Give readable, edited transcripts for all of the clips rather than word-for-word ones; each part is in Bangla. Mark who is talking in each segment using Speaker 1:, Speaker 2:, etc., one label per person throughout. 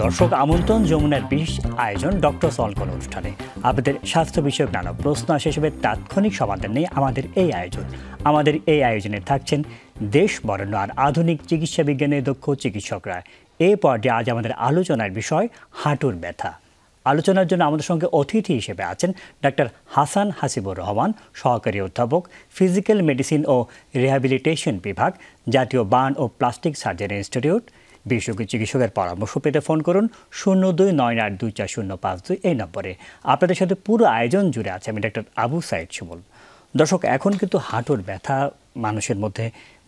Speaker 1: দর্শক আমন্ত্রণ যমুনার বিশেষ আয়োজন ডক্টর সলভ করো অনুষ্ঠানে আপনাদের স্বাস্থ্য বিষয়ক নানা প্রশ্ন আসে হিসেবে তাৎক্ষণিক সমাধান নিয়ে আমাদের এই আয়োজন। আমাদের এই আয়োজনে থাকছেন দেশ বরেণ্য আর আধুনিক চিকিৎসা বিজ্ঞানের দক্ষ চিকিৎসকরা। এই পর্যায়ে আজ আমাদের আলোচনার বিষয় হাঁটুর ব্যথা। আলোচনার জন্য আমাদের সঙ্গে অতিথি হিসেবে আছেন ডাক্তার হাসান হাসিবুর রহমান, সহকারী অধ্যাপক, ফিজিক্যাল মেডিসিন ও রিহ্যাবিলিটেশন বিভাগ, জাতীয় বার্ন ও প্লাস্টিক সার্জারি ইনস্টিটিউট। বিশেষজ্ঞ চিকিৎসকের পরামর্শ পেতে ফোন করুন 02982405 এই নম্বরে। আপনাদের সাথে পুরো আয়োজন জুড়ে আছে আমি ডাক্তার আবু সাইদ সুমন। দর্শক, এখন কিন্তু হাঁটুর ব্যথা মানুষের মধ্যে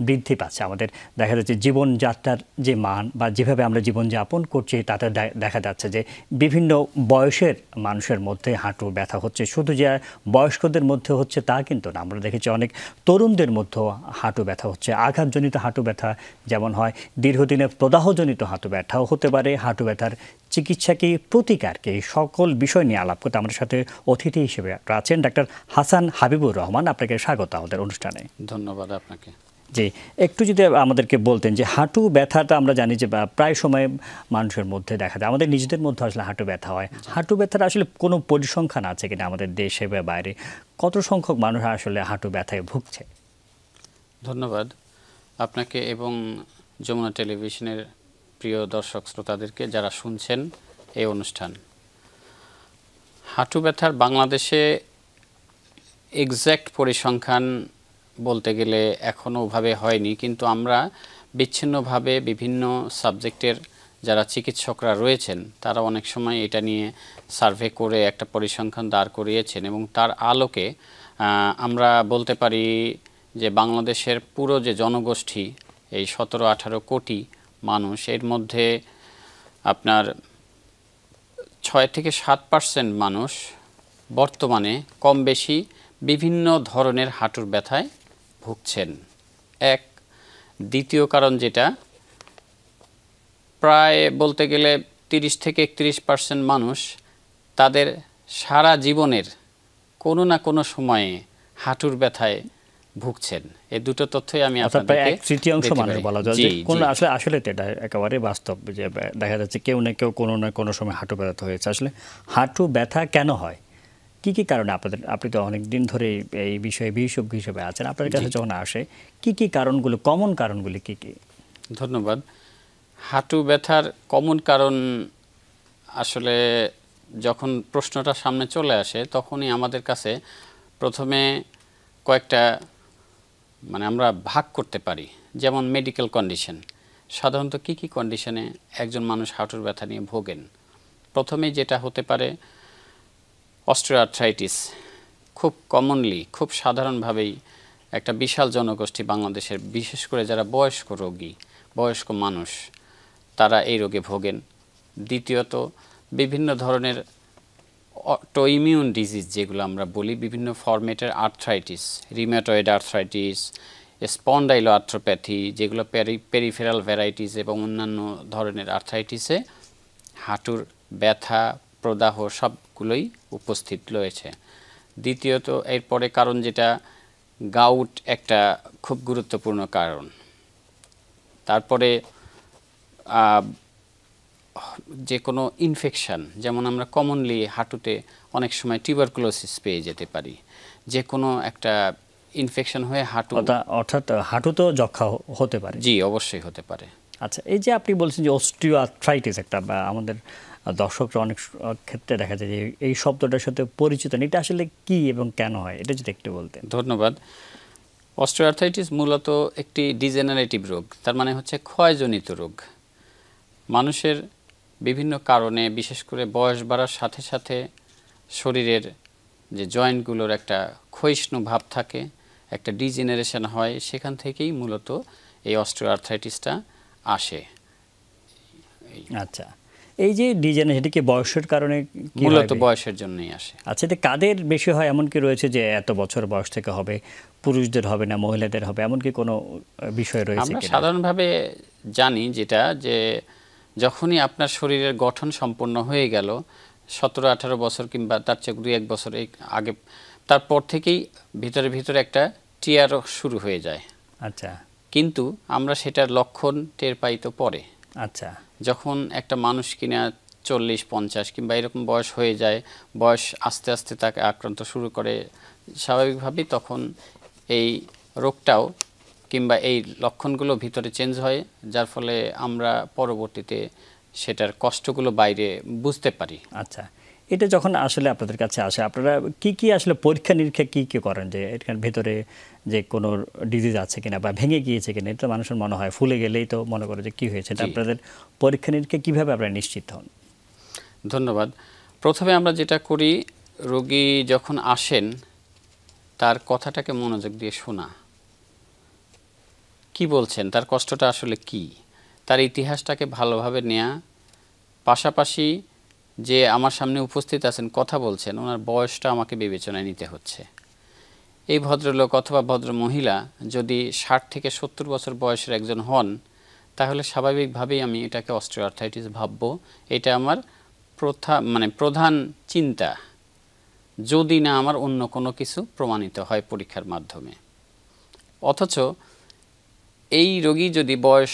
Speaker 1: বৃদ্ধি পাচ্ছে। আমাদের দেখা যাচ্ছে জীবনযাত্রার যে মান বা যেভাবে আমরা জীবনযাপন করছি তাতে দেখা যাচ্ছে যে বিভিন্ন বয়সের মানুষের মধ্যে হাঁটুর ব্যথা হচ্ছে। শুধু যে বয়স্কদের মধ্যে হচ্ছে তা কিন্তু না, আমরা দেখেছি অনেক তরুণদের মধ্যেও হাঁটু ব্যথা হচ্ছে। আঘাতজনিত হাঁটু ব্যথা যেমন হয়, দীর্ঘদিনের প্রদাহজনিত হাঁটু ব্যথাও হতে পারে। হাঁটু ব্যথার চিকিৎসা কি, প্রতিকার কি, সকল বিষয় নিয়ে আলাপ করতে আমাদের সাথে অতিথি হিসেবে আছেন ডাক্তার হাসান হাবিবুর রহমান। আপনাকে স্বাগত আমাদের অনুষ্ঠানে।
Speaker 2: ধন্যবাদ আপনাকে।
Speaker 1: জি, একটু যদি আমাদেরকে বলতেন যে হাঁটু ব্যথাটা আমরা জানি যে প্রায় সময় মানুষের মধ্যে দেখা যায়, আমাদের নিজেদের মধ্যে আসলে হাঁটু ব্যথা হয়। হাঁটু ব্যথার আসলে কোনো পরিসংখ্যান আছে কিনা আমাদের দেশে বা বাইরে, কত সংখ্যক মানুষ আসলে হাঁটু ব্যথায় ভুগছে?
Speaker 2: ধন্যবাদ আপনাকে এবং যমুনা টেলিভিশনের প্রিয় দর্শক শ্রোতাদেরকে যারা শুনছেন এই অনুষ্ঠান। হাঁটু ব্যথার বাংলাদেশে এক্স্যাক্ট পরিসংখ্যান বলতে গেলে এখনও ওভাবে হয়নি, কিন্তু আমরা বিচ্ছিন্নভাবে বিভিন্ন সাবজেক্টের যারা চিকিৎসকরা রয়েছেন তারা অনেক সময় এটা নিয়ে সার্ভে করে একটা পরিসংখ্যান দাঁড় করিয়েছেন এবং তার আলোকে আমরা বলতে পারি যে বাংলাদেশের পুরো যে জনগোষ্ঠী এই 17-18 কোটি মানুষ, এর মধ্যে আপনার 6-7% মানুষ বর্তমানে কম বেশি বিভিন্ন ধরনের হাঁটুর ব্যথায় ভুগছেন। এক দ্বিতীয় কারণ যেটা প্রায় বলতে গেলে 30-31% মানুষ তাদের সারা জীবনের কোনো না কোনো সময়ে হাঁটুর ব্যথায় ভুগছেন। এই দুটো তথ্যই আমি আপনাদেরকে
Speaker 1: এক তৃতীয়াংশ মানুষ বলা যায় যে কোন আসলে এটা একেবারে বাস্তব যে দেখা যাচ্ছে কেউ না কেউ কোনো না কোনো সময় হাঁটু ব্যথা হয়েছে। আসলে হাঁটু ব্যথা কেন হয়, কি কি কারণে আপনি তো অনেক দিন ধরে এই বিষয়ে বিশেষজ্ঞ হিসেবে আছেন, আপনার কাছে যখন আসে কি কি কারণগুলো, কমন কারণগুলি কি কি?
Speaker 2: ধন্যবাদ। হাঁটু ব্যথার কমন কারণ আসলে যখন প্রশ্নটা সামনে চলে আসে তখনই আমাদের কাছে প্রথমে কয়েকটা আমরা ভাগ করতে পারি। যেমন মেডিকেল কন্ডিশন, সাধারণত কি কি কন্ডিশনে একজন মানুষ হাঁটুর ব্যথা নিয়ে ভোগেন। প্রথমে যেটা হতে পারে অস্টিওআর্থ্রাইটিস, খুব কমনলি, খুব সাধারণভাবেই একটা বিশাল জনগোষ্ঠী বাংলাদেশের, বিশেষ করে যারা বয়স্ক রোগী, বয়স্ক মানুষ, তারা এই রোগে ভোগেন। দ্বিতীয়ত বিভিন্ন ধরনের অটোইমিউন ডিজিজ যেগুলো আমরা বলি, বিভিন্ন ফরম্যাটের arthritis, rheumatoid arthritis, spondyloarthropathy, যেগুলো পেরিফেরাল ভ্যারাইটিস এবং অন্যান্য ধরনের আর্থ্রাইটিসে হাঁটুর ব্যথা, প্রদাহ সবগুলোই উপস্থিত রয়েছে। দ্বিতীয়ত এরপরে কারণ যেটা গাউট একটা খুব গুরুত্বপূর্ণ কারণ। তারপরে যে কোনো ইনফেকশান, যেমন আমরা কমনলি হাঁটুতে অনেক সময় টিউবারকুলোসিস পেয়ে যেতে পারি, যে কোনো একটা ইনফেকশন হয়ে
Speaker 1: অর্থাৎ হাঁটুতেও যক্ষা হতে পারে।
Speaker 2: জি, অবশ্যই হতে পারে।
Speaker 1: আচ্ছা, এই যে আপনি বলছেন যে অস্টিওআর্থ্রাইটিস একটা, আমাদের দর্শকরা অনেক ক্ষেত্রে দেখা যায় যে এই শব্দটার সাথে পরিচিত না, এটা আসলে কি এবং কেন হয়, এটা যদি একটু বলতেন।
Speaker 2: ধন্যবাদ। অস্টিওআর্থ্রাইটিস মূলত একটি ডিজেনারেটিভ রোগ, তার মানে হচ্ছে ক্ষয়জনিত রোগ। মানুষের বিভিন্ন কারণে, বিশেষ করে বয়স বাড়ার সাথে সাথে শরীরের যে জয়েন্টগুলোর একটা ক্ষয়িষ্ণু ভাব থাকে, একটা ডিজেনারেশন হয়, সেখান থেকেই মূলত এই অস্টিওআর্থ্রাইটিসটা আসে।
Speaker 1: আচ্ছা, এই যে ডিজেনারেশন কি বয়সের কারণে?
Speaker 2: মূলত বয়সের জন্যই আসে।
Speaker 1: আচ্ছা, এটা কাদের বেশি হয়? এমন কি রয়েছে যে এত বছর বয়স থেকে হবে, পুরুষদের হবে না মহিলাদের হবে, এমন কি কোনো বিষয় রয়েছে?
Speaker 2: আমরা সাধারণভাবে জানি যেটা, যে যখনই আপনার শরীরের গঠন সম্পন্ন হয়ে গেল 17-18 বছর কিংবা তার চেয়ে 2-1 বছর আগে, তারপর থেকেই ভিতরে ভিতরে একটা টিয়ার শুরু হয়ে যায়।
Speaker 1: আচ্ছা,
Speaker 2: কিন্তু আমরা সেটার লক্ষণ টের পাই তো পরে।
Speaker 1: আচ্ছা,
Speaker 2: যখন একটা মানুষ কিনা 40-50 কিংবা এরকম বয়স হয়ে যায়, বয়স আস্তে আস্তে তাকে আক্রান্ত শুরু করে, স্বাভাবিকভাবেই তখন এই রোগটাও কিংবা এই লক্ষণগুলো ভিতরে চেঞ্জ হয়, যার ফলে আমরা পরবর্তীতে সেটার কষ্টগুলো বাইরে বুঝতে পারি।
Speaker 1: আচ্ছা, এটা যখন আসলে আপনাদের কাছে আসে, আপনারা কি কি আসলে পরীক্ষা নিরীক্ষা কি কি করেন, যে এটার ভেতরে যে কোনো ডিজিজ আছে কিনা বা ভেঙে গিয়েছে কিনা? এটা মানুষের মনে হয় ফুলে গেলেই তো মনে করে যে কি হয়েছে। এটা আপনাদের পরীক্ষা নিরীক্ষা কিভাবে আপনারা নিশ্চিত হন?
Speaker 2: ধন্যবাদ। প্রথমে আমরা যেটা করি, রোগী যখন আসেন তার কথাটাকে মনোযোগ দিয়ে শোনা, কি বলছেন, তার কষ্টটা আসলে কি, তার ইতিহাসটাকে ভালোভাবে নেয়া, পাশাপাশি যে আমার সামনে উপস্থিত আছেন কথা বলছেন ওনার বয়সটা আমাকে বিবেচনায় নিতে হচ্ছে। এই ভদ্রলোক অথবা ভদ্র মহিলা যদি 60 থেকে 70 বছর বয়সের একজন হন, তাহলে স্বাভাবিকভাবেই আমি এটাকে অস্টিওআর্থ্রাইটিস ভাববো। এটা আমার প্রধান চিন্তা, যদি না আমার অন্য কোনো কিছু প্রমাণিত হয় পরীক্ষার মাধ্যমে। অথচ এই রোগী যদি বয়স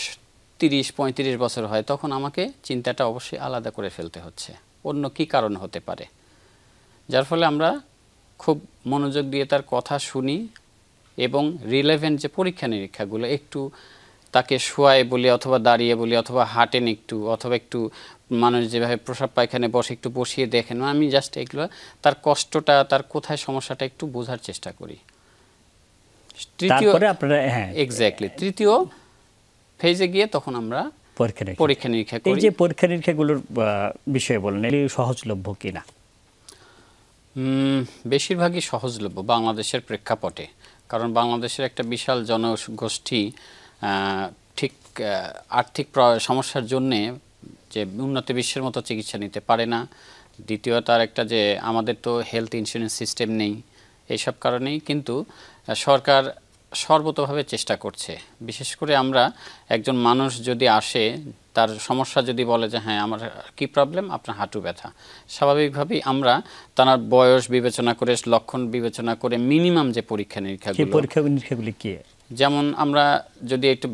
Speaker 2: 30-35 বছর হয়, তখন আমাকে চিন্তাটা অবশ্যই আলাদা করে ফেলতে হচ্ছে, অন্য কি কারণ হতে পারে। যার ফলে আমরা খুব মনোযোগ দিয়ে তার কথা শুনি এবং রিলেভেন্ট যে পরীক্ষা নিরীক্ষাগুলো একটু তাকে শোয়ায় বলি অথবা দাঁড়িয়ে বলি অথবা হাঁটেন একটু, অথবা একটু মানুষ যেভাবে প্রসাব পায়খানে বসে একটু বসিয়ে দেখেন, আমি জাস্ট এগুলো তার কষ্টটা, তার কোথায় সমস্যাটা একটু বোঝার চেষ্টা করি।
Speaker 1: তারপরে আপনারা
Speaker 2: এক্স্যাক্টলি তৃতীয় ফেজে গিয়ে তখন আমরা পরীক্ষা নিরীক্ষা করি।
Speaker 1: এই যে পরীক্ষা নিরীক্ষাগুলোর বিষয়ে বলেন, এগুলি সহজলভ্য কিনা?
Speaker 2: বেশিরভাগই সহজলভ্য বাংলাদেশের প্রেক্ষাপটে, কারণ বাংলাদেশের একটা বিশাল জনগোষ্ঠী ঠিক আর্থিক সমস্যার জন্যে যে উন্নত বিশ্বের মতো চিকিৎসা নিতে পারে না। দ্বিতীয়ত আর একটা যে আমাদের তো হেলথ ইন্স্যুরেন্স সিস্টেম নেই। এইসব কারণেই কিন্তু সরকার সর্বতোভাবে চেষ্টা করছে। বিশেষ করে আমরা একজন মানুষ যদি আসে, তার সমস্যা যদি বলে যে হ্যাঁ আমার কি প্রবলেম, আপনার হাঁটু ব্যথা, স্বাভাবিকভাবেই আমরা তার বয়স বিবেচনা করে, লক্ষণ বিবেচনা করে মিনিমাম যে পরীক্ষা নিরীক্ষাগুলি
Speaker 1: কি,
Speaker 2: যেমন আমরা যদি একটু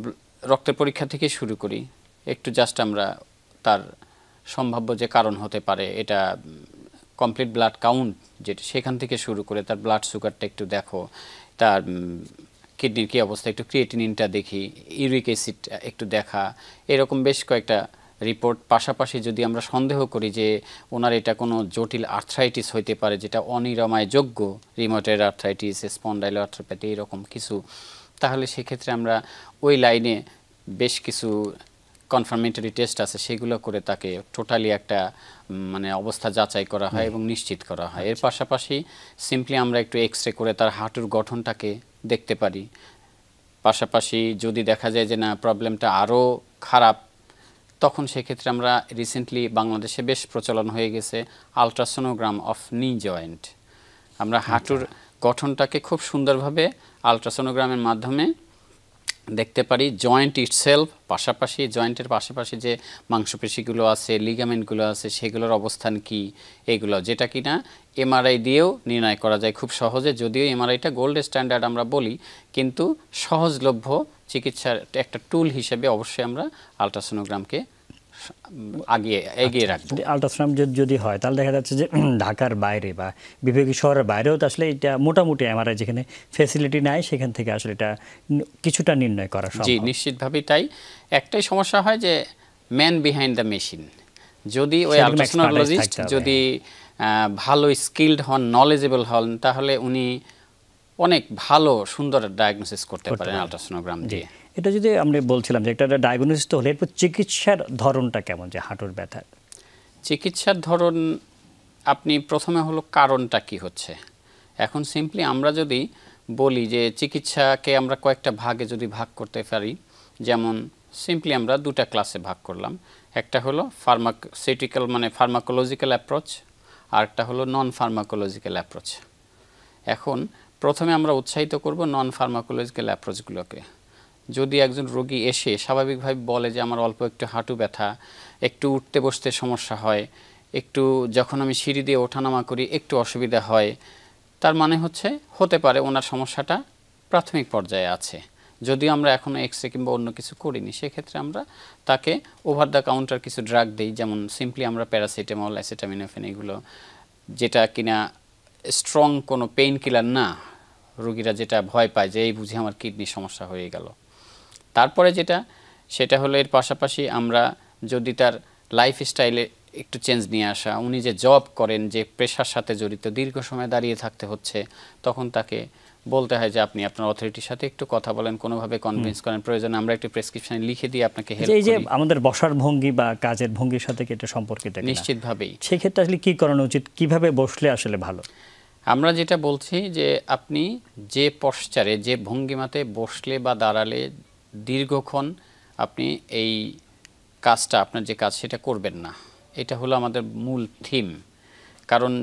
Speaker 2: রক্তের পরীক্ষা থেকে শুরু করি, একটু জাস্ট আমরা তার সম্ভাব্য যে কারণ হতে পারে, এটা কমপ্লিট ব্লাড কাউন্ট যেটা, সেখান থেকে শুরু করে তার ব্লাড সুগারটা একটু দেখো, তার কিডনির কী অবস্থা, একটু ক্রিয়েটিনিনটা দেখি, ইউরিক অ্যাসিড একটু দেখা, এরকম বেশ কয়েকটা রিপোর্ট। পাশাপাশি যদি আমরা সন্দেহ করি যে ওনার এটা কোনো জটিল আর্থ্রাইটিস হইতে পারে যেটা অনিরাময়যোগ্য, রিমোটয়েড আর্থ্রাইটিস, স্পন্ডাইলোআর্থ্রোপ্যাথি এরকম কিছু, তাহলে সেক্ষেত্রে আমরা ওই লাইনে বেশ কিছু কনফার্মেটরি টেস্ট আছে, সেগুলো করে তাকে টোটালি একটা অবস্থা যাচাই করা হয় এবং নিশ্চিত করা হয়। এর পাশাপাশি সিম্পলি আমরা একটু এক্সরে করে তার হাঁটুর গঠনটাকে দেখতে পারি। পাশাপাশি যদি দেখা যায় যে না প্রবলেমটা আরও খারাপ, তখন সেক্ষেত্রে আমরা রিসেন্টলি বাংলাদেশে বেশ প্রচলন হয়ে গেছে আলট্রাসোনোগ্রাম অফ নি জয়েন্ট। আমরা হাঁটুর গঠনটাকে খুব সুন্দরভাবে আলট্রাসোনোগ্রামের মাধ্যমে দেখতে পারি, জয়েন্ট ইটসেলফ, পাশাপাশি জয়েন্টের পাশাপাশি যে মাংসপেশিগুলো আছে, লিগামেন্টগুলো আছে, সেগুলোর অবস্থান কি, এগুলো যেটা কিনা এমআরআই দিয়েও নির্ণয় করা যায় খুব সহজে। যদিও এমআরআইটা গোল্ড স্ট্যান্ডার্ড আমরা বলি, কিন্তু সহজলভ্য চিকিৎসার একটা টুল হিসেবে অবশ্যই আমরা আলট্রাসোনোগ্রামকে এগিয়ে রাখবো।
Speaker 1: আলট্রাসাউন্ড যদি হয় তাহলে দেখা যাচ্ছে যে ঢাকার বাইরে বা বিভাগীয় শহরের বাইরেও তো আসলে এটা মোটামুটি এমআরআই যেখানে ফ্যাসিলিটি নাই সেখান থেকে আসলে এটা কিছুটা নির্ণয় করা সম্ভব।
Speaker 2: জি, নিশ্চিতভাবেই তাই। একটাই সমস্যা হয় যে ম্যান বিহাইন্ড দ্য মেশিন, যদি ওই আলট্রাসোনোলজিস্ট যদি ভালো স্কিলড হন, নলেজেবল হন, তাহলে উনি অনেক ভালো সুন্দর ডায়াগনোসিস করতে পারেন আলট্রাসোনোগ্রাম দিয়ে।
Speaker 1: এটা যদি আমরা বলছিলাম যে একটা ডায়াগনোসিস তো হলে, এরপর চিকিৎসার ধরনটা কেমন, যে হাঁটুর ব্যথার
Speaker 2: চিকিৎসার ধরন, আপনি প্রথমে হলো কারণটা কি হচ্ছে। এখন সিম্পলি আমরা যদি বলি যে চিকিৎসাকে আমরা কয়েকটা ভাগে যদি ভাগ করতে পারি, যেমন সিম্পলি আমরা দুটা ক্লাসে ভাগ করলাম, একটা হলো ফার্মাসিউটিক্যাল ফার্মাকোলজিক্যাল অ্যাপ্রোচ, আর একটা হলো নন ফার্মাকোলজিক্যাল অ্যাপ্রোচ। এখন প্রথমে আমরা উৎসাহিত করব নন ফার্মাকোলজিক্যাল অ্যাপ্রোচগুলোকে, যদি একজন রোগী এসে স্বাভাবিকভাবে বলে যে আমার অল্প একটু হাঁটু ব্যথা, একটু উঠতে বসতে সমস্যা হয়, একটু যখন আমি সিঁড়ি দিয়ে ওঠানামা করি একটু অসুবিধা হয়, তার মানে হতে পারে ওনার সমস্যাটা প্রাথমিক পর্যায়ে আছে। যদিও আমরা এখনও এক্স-রে কিংবা অন্য কিছু করিনি, সেক্ষেত্রে আমরা তাকে ওভার দ্য কাউন্টার কিছু ড্রাগ দিই, যেমন সিম্পলি আমরা প্যারাসিটামল, অ্যাসিটামিনোফেন, এগুলো যেটা কিনা স্ট্রং কোনো পেইন কিলার না। রোগীরা যেটা ভয় পায় যে এই বুঝি আমার কিডনি সমস্যা হয়ে গেল। তারপরে সেটা হলো এর পাশাপাশি আমরা যদি তার লাইফস্টাইলে একটু চেঞ্জ নিয়ে আসা, উনি যে জব করেন, যে পেশার সাথে জড়িত, দীর্ঘ সময় দাঁড়িয়ে থাকতে হচ্ছে, তখন তাকে বলতে হয় যে আপনি আপনার অথরিটির সাথে একটু কথা বলেন, কোনোভাবে কনভিন্স করেন, প্রয়োজনে আমরা একটু প্রেসক্রিপশন লিখে দিয়ে আপনাকে হেল্প করি।
Speaker 1: এই যে আমাদের বসার ভঙ্গি বা কাজের ভঙ্গির সাথে কি এটা সম্পর্কিত?
Speaker 2: নিশ্চিতভাবেই।
Speaker 1: সেই ক্ষেত্রে আসলে কি করানো উচিত, কিভাবে বসলে আসলে ভালো?
Speaker 2: আমরা যেটা বলছি যে আপনি যে পশ্চারে, যে ভঙ্গিমাতে বসলে বা দাঁড়ালে দীর্ঘক্ষণ আপনি এই কাজটা, আপনার যে কাজ সেটা করবেন না, এটা হলো আমাদের মূল থিম। কারণ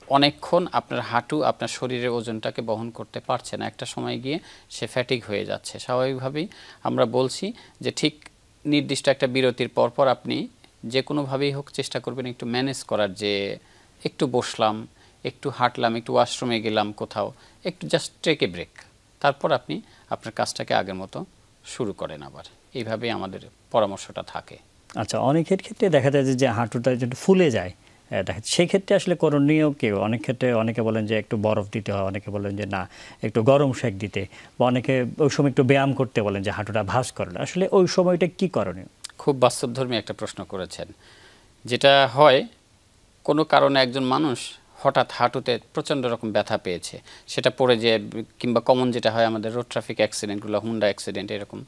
Speaker 2: অনেকক্ষণ আপনার হাঁটু আপনার শরীরের ওজনটাকে বহন করতে পারছে না, একটা সময় গিয়ে সে ফ্যাটিক হয়ে যাচ্ছে। স্বাভাবিকভাবেই আমরা বলছি যে ঠিক নির্দিষ্ট একটা বিরতির পরপর আপনি যে কোনোভাবেই হোক চেষ্টা করবেন একটু ম্যানেজ করার, যে একটু বসলাম, একটু হাঁটলাম, একটু ওয়াশরুমে গেলাম, কোথাও একটু জাস্ট টেক এ ব্রেক, তারপর আপনি আপনার কাজটাকে আগের মতো শুরু করেন আবার। এইভাবেই আমাদের পরামর্শটা থাকে।
Speaker 1: আচ্ছা, অনেকের ক্ষেত্রে দেখা যায় যে হাঁটুটা যেটা ফুলে যায়, দেখা সেই ক্ষেত্রে আসলে করণীয় কেউ অনেক ক্ষেত্রে অনেকে বলেন যে একটু বরফ দিতে হয়, অনেকে বলেন যে না একটু গরম শেক দিতে, বা অনেকে ওই সময় একটু ব্যায়াম করতে বলেন যে হাঁটুটা ভাঁজ করে। আসলে ওই সময়টা কি করণীয়?
Speaker 2: খুব বাস্তবধর্মী একটা প্রশ্ন করেছেন। যেটা হয়, কোনো কারণে একজন মানুষ হঠাৎ হাঁটুতে প্রচণ্ড রকম ব্যথা পেয়েছে, সেটা পড়ে যে, কিংবা কমন যেটা হয় আমাদের রোড ট্রাফিক অ্যাক্সিডেন্টগুলো, হুন্ডা অ্যাক্সিডেন্ট এরকম,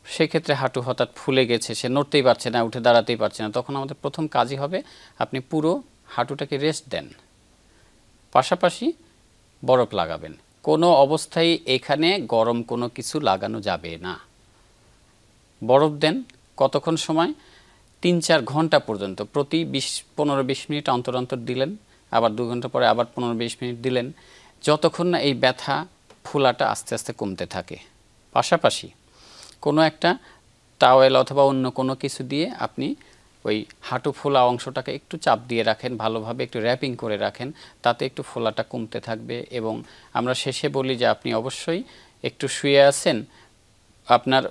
Speaker 2: সেক্ষেত্রে হাঁটু হঠাৎ ফুলে গেছে, সে নড়তেই পারছে না, উঠে দাঁড়াতেই পারছে না, তখন আমাদের প্রথম কাজই হবে আপনি পুরো হাঁটুটাকে রেস্ট দেন, পাশাপাশি বরফ লাগাবেন। কোনো অবস্থায় এখানে গরম কোনো কিছু লাগানো যাবে না। বরফ দেন কতক্ষণ সময়? 3-4 ঘন্টা পর্যন্ত, প্রতি 15-20 মিনিট অন্তর অন্তর দিলেন, আবার 2 ঘন্টা পরে আবার 15-20 মিনিট দিলেন, যতক্ষণ না এই ব্যথা ফোলাটা আস্তে আস্তে কমতে থাকে। পাশাপাশি কোনো একটা টাওয়েল অথবা অন্য কোনো কিছু দিয়ে আপনি ওই হাঁটু ফোলা অংশটাকে একটু চাপ দিয়ে রাখেন, ভালোভাবে একটু র্যাপিং করে রাখেন, তাতে একটু ফোলাটা কমতে থাকবে। এবং আমরা শেষে বলি যে আপনি অবশ্যই একটু শুয়ে আছেন, আপনার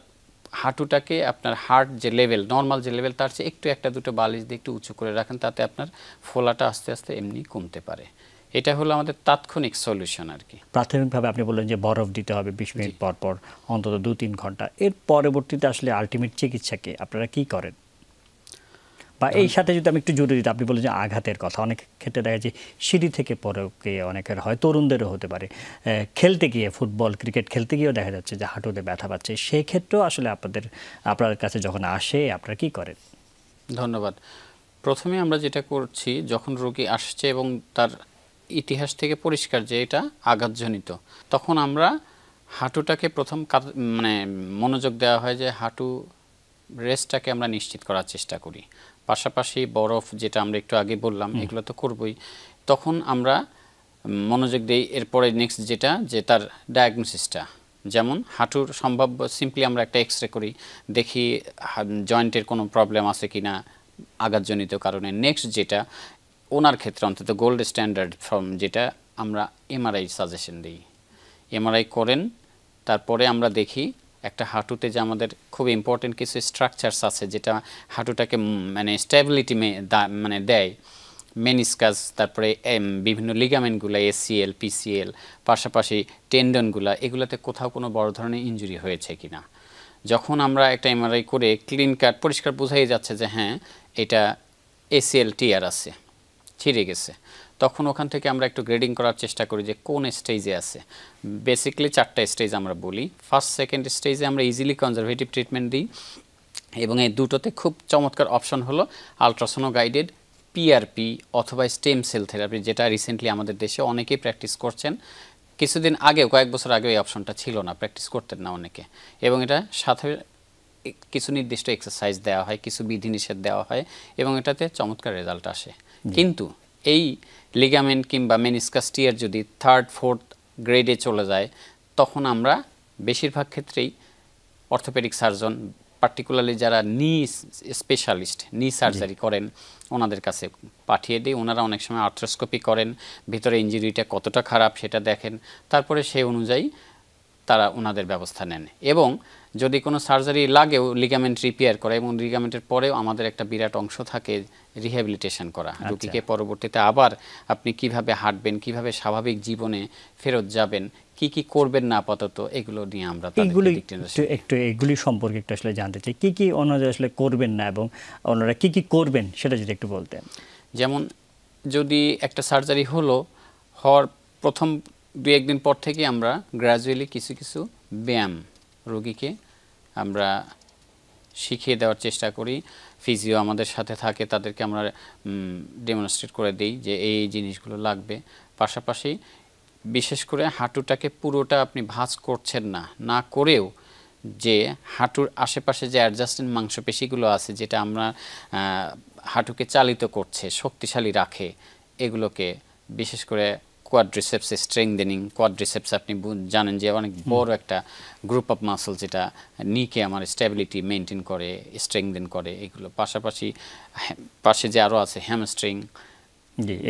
Speaker 2: হাঁটুটাকে আপনার হার্ট যে লেভেল, নর্মাল যে লেভেল, তার চেয়ে একটু 1-2 বালিশ দিয়ে একটু উঁচু করে রাখেন, তাতে আপনার ফোলাটা আস্তে আস্তে এমনি কমতে পারে। এটা হলো আমাদের তাৎক্ষণিক সলিউশন আর কি।
Speaker 1: প্রাথমিকভাবে আপনি বললেন যে বরফ দিতে হবে 20 মিনিট পর পর, অন্তত 2-3 ঘন্টা। এর পরবর্তীতে আসলে আলটিমেট চিকিৎসাকে আপনারা কি করেন? বা এই সাথে যদি আমি একটু জুড়ে দিতে, আপনি বলেন যে আঘাতের কথা, অনেক ক্ষেত্রে দেখা যায় সিঁড়ি থেকে পড়ে অনেকের হয়, তরুণদেরও হতে পারে, খেলতে গিয়ে ফুটবল ক্রিকেট খেলতে গিয়েও দেখা যাচ্ছে যে হাঁটুতে ব্যথা পাচ্ছে। সেই ক্ষেত্রেও আসলে আপনার কাছে যখন আসে আপনারা কি করেন?
Speaker 2: ধন্যবাদ। প্রথমে আমরা যেটা করছি, যখন রোগী আসছে এবং তার ইতিহাস থেকে পরিষ্কার যে এটা আঘাতজনিত, তখন আমরা হাঁটুটাকে প্রথম মনোযোগ দেওয়া হয় যে হাঁটু রেস্টটাকে আমরা নিশ্চিত করার চেষ্টা করি। পাশাপাশি বরফ, যেটা আমরা একটু আগে বললাম, এগুলো তো করবই। তখন আমরা মনোযোগ দিই এরপরে নেক্সট যেটা, যে তার ডায়াগনোসিসটা, যেমন হাঁটুর সম্ভাব্য, সিম্পলি আমরা একটা এক্সরে করি, দেখি জয়েন্টের কোনো প্রবলেম আছে কিনা আঘাতজনিত কারণে। নেক্সট যেটা ওনার ক্ষেত্রে অন্তত গোল্ড স্ট্যান্ডার্ড ফর্ম, যেটা আমরা এমআরআই সাজেশন দিই। এমআরআই করেন, তারপরে আমরা দেখি একটা হাঁটুতে যে আমাদের খুব ইম্পর্টেন্ট কিছু স্ট্রাকচারস আছে, যেটা হাঁটুটাকে স্টেবিলিটি দেয়, মেনিসকাস, তারপরে বিভিন্ন লিগামেন্টগুলো, এসিএল, পিসিএল, পাশাপাশি টেন্ডনগুলা, এগুলাতে কোথাও কোনো বড় ধরনের ইনজুরি হয়েছে কিনা। যখন আমরা একটা এমআরআই করে ক্লিন কাট পরিষ্কার বোঝাই যাচ্ছে যে হ্যাঁ এটা এসিএল টিয়ার আছে, ছিঁড়ে গেছে, তখন ওখান থেকে আমরা একটু গ্রেডিং করার চেষ্টা করি যে কোন স্টেজে আছে। বেসিক্যালি 4টা স্টেজ আমরা বলি। ফার্স্ট সেকেন্ড স্টেজে আমরা ইজিলি কনজারভেটিভ ট্রিটমেন্ট দিই, এবং এই দুটোতে খুব চমৎকার অপশন হলো আলট্রাসোনো গাইডেড পিআরপি অথবা স্টেম সেল থেরাপি, যেটা রিসেন্টলি আমাদের দেশে অনেকেই প্র্যাকটিস করছেন। কিছুদিন আগেও, কয়েক বছর আগেও এই অপশনটা ছিল না, প্র্যাকটিস করতেন না অনেকে। এবং এটা সাথে কিছু নির্দিষ্ট এক্সারসাইজ দেওয়া হয়, কিছু বিধিনিষেধ দেওয়া হয়, এবং এটাতে চমৎকার রেজাল্ট আসে। কিন্তু এই লিগামেন্ট কিংবা মেনিসকাস টিয়ার যদি 3rd 4th গ্রেডে চলে যায়, তখন আমরা বেশিরভাগ ক্ষেত্রেই অর্থোপেডিক সার্জন, পার্টিকুলারলি যারা নি স্পেশালিস্ট, নি সার্জারি করেন, ওনাদের কাছে পাঠিয়ে দিই। ওনারা অনেক সময় আর্থ্রোস্কোপি করেন, ভিতরে ইঞ্জুরিটা কতটা খারাপ সেটা দেখেন, তারপরে সেই অনুযায়ী তারা ওনাদের ব্যবস্থা নেন। এবং যদি কোনো সার্জারি লাগেও লিগামেন্ট রিপেয়ার করা, এবং লিগামেন্টের পরেও আমাদের একটা বিরাট অংশ থাকে রিহ্যাবিলিটেশন করা, রোগীকে পরবর্তীতে আবার আপনি কিভাবে হাঁটবেন, কিভাবে স্বাভাবিক জীবনে ফেরত যাবেন, কি কি করবেন না আপাতত, এগুলো নিয়ে আমরা
Speaker 1: একটু এগুলি সম্পর্কে একটু আসলে জানতে চাই, কি কি ওনারা আসলে করবেন না এবং ওনারা কি কি করবেন সেটা যদি একটু বলতেন।
Speaker 2: যেমন যদি একটা সার্জারি হওয়ার প্রথম 2-1 দিন পর থেকে আমরা গ্র্যাজুয়ালি কিছু কিছু ব্যায়াম রোগীকে আমরা শিখিয়ে দেওয়ার চেষ্টা করি। ফিজিও আমাদের সাথে থাকে, তাদেরকে আমরা ডেমনস্ট্রেট করে দিই যে এই জিনিসগুলো লাগবে। পাশাপাশি বিশেষ করে হাঁটুটাকে পুরোটা আপনি ভাঁজ করছেন না করেও যে হাঁটুর আশেপাশে যে অ্যাডজাস্টেন্ট মাংসপেশিগুলো আছে, যেটা আমরা হাঁটুকে চালিত করছে, শক্তিশালী রাখে, এগুলোকে বিশেষ করে কোয়াড্রিসেপস স্ট্রেংথেনিং। কোয়াড্রিসেপস আপনি জানেন যে অনেক বড় একটা গ্রুপ অফ মাসল, যেটা নিকে আমার স্টেবিলিটি মেনটেন করে, স্ট্রেংথেন করে। এগুলো পাশাপাশি পাশে যে আরও আছে হ্যামস্ট্রিং,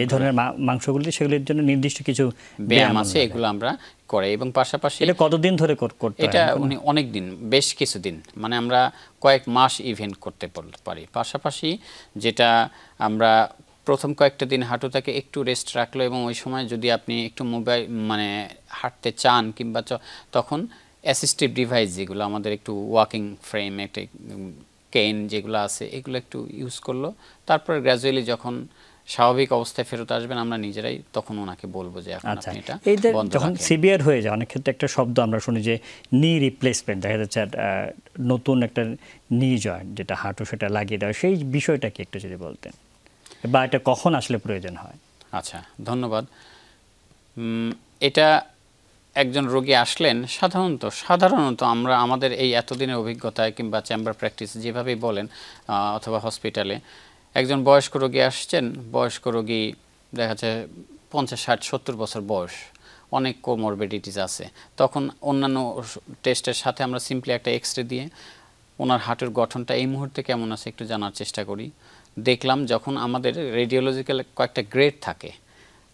Speaker 1: এই ধরনের মাংসগুলি, সেগুলির জন্য নির্দিষ্ট কিছু
Speaker 2: ব্যায়াম আছে, এগুলো আমরা করে। এবং পাশাপাশি
Speaker 1: এটা কতদিন ধরে করতে হয়?
Speaker 2: এটা অনেক দিন, বেশ কিছুদিন, মানে আমরা কয়েক মাস ইভেন্ট করতে পারি। পাশাপাশি যেটা আমরা প্রথম কয়েকটা দিন হাঁটুটাকে একটু রেস্ট রাখলো, এবং ওই সময় যদি আপনি একটু মোবাইল মানে হাঁটতে চান, কিংবা তখন অ্যাসিস্টিভ ডিভাইস যেগুলো আমাদের, একটু ওয়াকিং ফ্রেম, একটা কেন যেগুলো আছে, এগুলো একটু ইউজ করলো। তারপরে গ্র্যাজুয়ালি যখন স্বাভাবিক অবস্থায় ফেরত আসবেন, আমরা নিজেরাই তখন ওনাকে বলবো যে এখন আপনি এটা বন্ধ রাখেন।
Speaker 1: যখন সিভিয়ার হয়ে যায়, অনেক ক্ষেত্রে একটা শব্দ আমরা শুনি যে নি রিপ্লেসমেন্ট, দেখা যাচ্ছে নতুন একটা নি জয়েন্ট যেটা হাঁটু, সেটা লাগিয়ে দেওয়া, সেই বিষয়টা কি একটু যদি বলতেন, বা এটা কখন আসলে প্রয়োজন হয়?
Speaker 2: আচ্ছা, ধন্যবাদ। এটা একজন রোগী আসলেন, সাধারণত আমরা আমাদের এই এতদিনের অভিজ্ঞতায় কিংবা চেম্বার প্র্যাকটিস যেভাবেই বলেন, অথবা হসপিটালে একজন বয়স্ক রোগী আসছেন, বয়স্ক রোগী দেখা যাচ্ছে 50, 60, 70 বছর বয়স, অনেক কোমরবিডিটিস আছে। তখন অন্যান্য টেস্টের সাথে আমরা সিম্পলি একটা এক্সরে দিয়ে ওনার হাঁটুর গঠনটা এই মুহূর্তে কেমন আছে একটু জানার চেষ্টা করি। দেখলাম যখন আমাদের রেডিওলজিক্যাল কয়েকটা গ্রেড থাকে,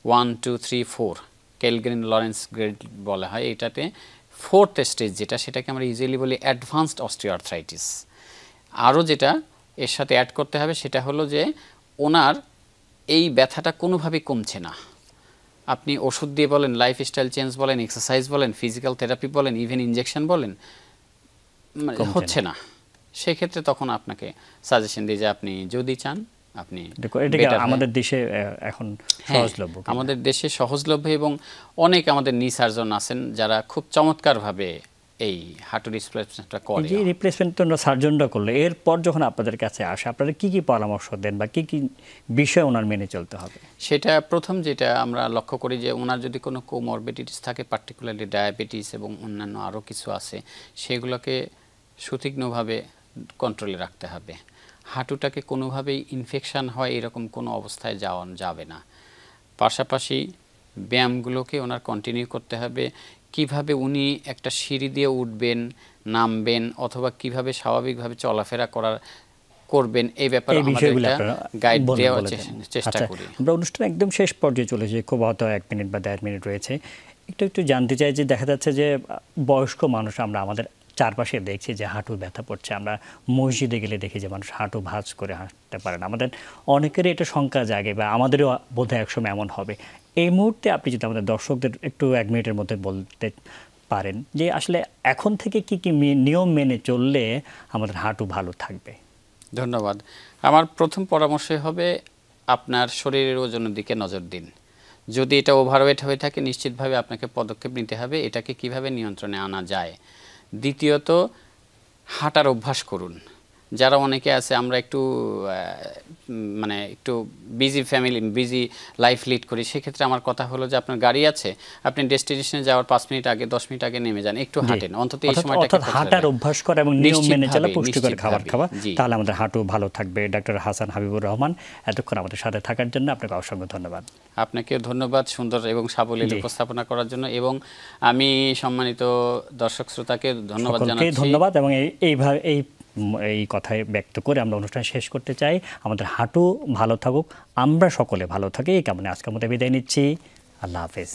Speaker 2: 1, 2, 3, 4, কেলগ্রিন লরেন্স গ্রেড বলা হয়। এটাতে 4th স্টেজ যেটা, সেটাকে আমরা ইউজুয়ালি বলি অ্যাডভান্সড অস্টিওআর্থ্রাইটিস। আরও যেটা এর সাথে অ্যাড করতে হবে সেটা হলো যে ওনার এই ব্যথাটা কোনোভাবেই কমছে না। আপনি ওষুধ দিয়ে বলেন, লাইফস্টাইল চেঞ্জ বলেন, এক্সারসাইজ বলেন, ফিজিক্যাল থেরাপি বলেন, ইভেন ইনজেকশন বলেন, হচ্ছে না। সেক্ষেত্রে তখন আপনাকে সাজেশন দিই যে আপনি যদি চান আপনি
Speaker 1: আমাদের দেশে এখন সহজলভ্য,
Speaker 2: আমাদের দেশে সহজলভ্য, এবং অনেক আমাদের নি সার্জন আছেন যারা খুব চমৎকারভাবে এই হাঁটু রিপ্লেসমেন্টটা করে।
Speaker 1: এই রিপ্লেসমেন্ট তো সার্জনরা করলে, এরপর যখন আপনাদের কাছে আসে, আপনারা কি কি পরামর্শ দেন বা কি কি বিষয় ওনার মেনে চলতে হবে?
Speaker 2: সেটা প্রথম যেটা আমরা লক্ষ্য করি যে ওনার যদি কোনো কোমরবিডিটিস থাকে, পার্টিকুলারলি ডায়াবেটিস এবং অন্যান্য আরও কিছু আছে, সেগুলোকে সুতীক্ষ্ণভাবে কন্ট্রোলে রাখতে হবে। হাঁটুটাকে কোনোভাবেই ইনফেকশান হয় এরকম কোনো অবস্থায় যাওয়া যাবে না। পাশাপাশি ব্যায়ামগুলোকে ওনার কন্টিনিউ করতে হবে। কিভাবে উনি একটা সিঁড়ি দিয়ে উঠবেন, নামবেন, অথবা কিভাবে স্বাভাবিকভাবে চলাফেরা করবেন, এই ব্যাপারে আমাদের গাইড দেওয়ার চেষ্টা করি।
Speaker 1: আমরা অনুষ্ঠান একদম শেষ পর্যায়ে চলে যাই, খুব হয়তো 1 মিনিট বা 1.5 মিনিট রয়েছে। একটু জানতে চাই যে দেখা যাচ্ছে যে বয়স্ক মানুষ আমরা আমাদের চারপাশে দেখছি যে হাঁটু ব্যথা পড়ছে। আমরা মসজিদে গেলে দেখি যে মানুষ হাঁটু ভাঁজ করে হাঁটতে পারে না। আমাদের অনেকেরই এটা শঙ্কা জাগে, বা আমাদেরও বোধহয় একসময় এমন হবে। এই মুহূর্তে আপনি যদি আমাদের দর্শকদের একটু 1 মিনিটের মধ্যে বলতে পারেন যে আসলে এখন থেকে কি কি নিয়ম মেনে চললে আমাদের হাঁটু ভালো থাকবে?
Speaker 2: ধন্যবাদ। আমার প্রথম পরামর্শ হবে আপনার শরীরের ওজনের দিকে নজর দিন। যদি এটা ওভারওয়েট হয়ে থাকে, নিশ্চিতভাবে আপনাকে পদক্ষেপ নিতে হবে এটাকে কিভাবে নিয়ন্ত্রণে আনা যায়। দ্বিতীয়ত, হাঁটার অভ্যাস করুন। যারা অনেকে আছে আমরা একটু মানে একটু busy family, busy life lead করি, সেক্ষেত্রে আমার কথা হলো যে আপনার গাড়ি আছে, আপনি ডেস্টিনেশনে যাওয়ার 5 মিনিট আগে 10 মিনিট আগে নেমে যান, একটু হাঁটেন, অন্তত এই সময়টা
Speaker 1: অর্থাৎ হাঁটার অভ্যাস করা এবং নিয়ম মেনে চলা, পুষ্টিকর খাবার খাওয়া, তাহলে আমাদের হাঁটু ভালো থাকবে। ডক্টর হাসান হাবিবুর রহমান, এতক্ষণ আমাদের সাথে থাকার জন্য আপনাকে অসংখ্য ধন্যবাদ।
Speaker 2: আপনাকে ধন্যবাদ সুন্দর এবং সাবলীল উপস্থাপনা করার জন্য, এবং আমি সম্মানিত দর্শক শ্রোতাকে ধন্যবাদ জানাচ্ছি।
Speaker 1: ধন্যবাদ, এবং এইভাবে এই কথায় ব্যক্ত করে আমরা অনুষ্ঠান শেষ করতে চাই। আমাদের হাঁটু ভালো থাকুক, আমরা সকলে ভালো থাকি, এই কামনে আজকের মতো বিদায় নিচ্ছি। আল্লাহ হাফেজ।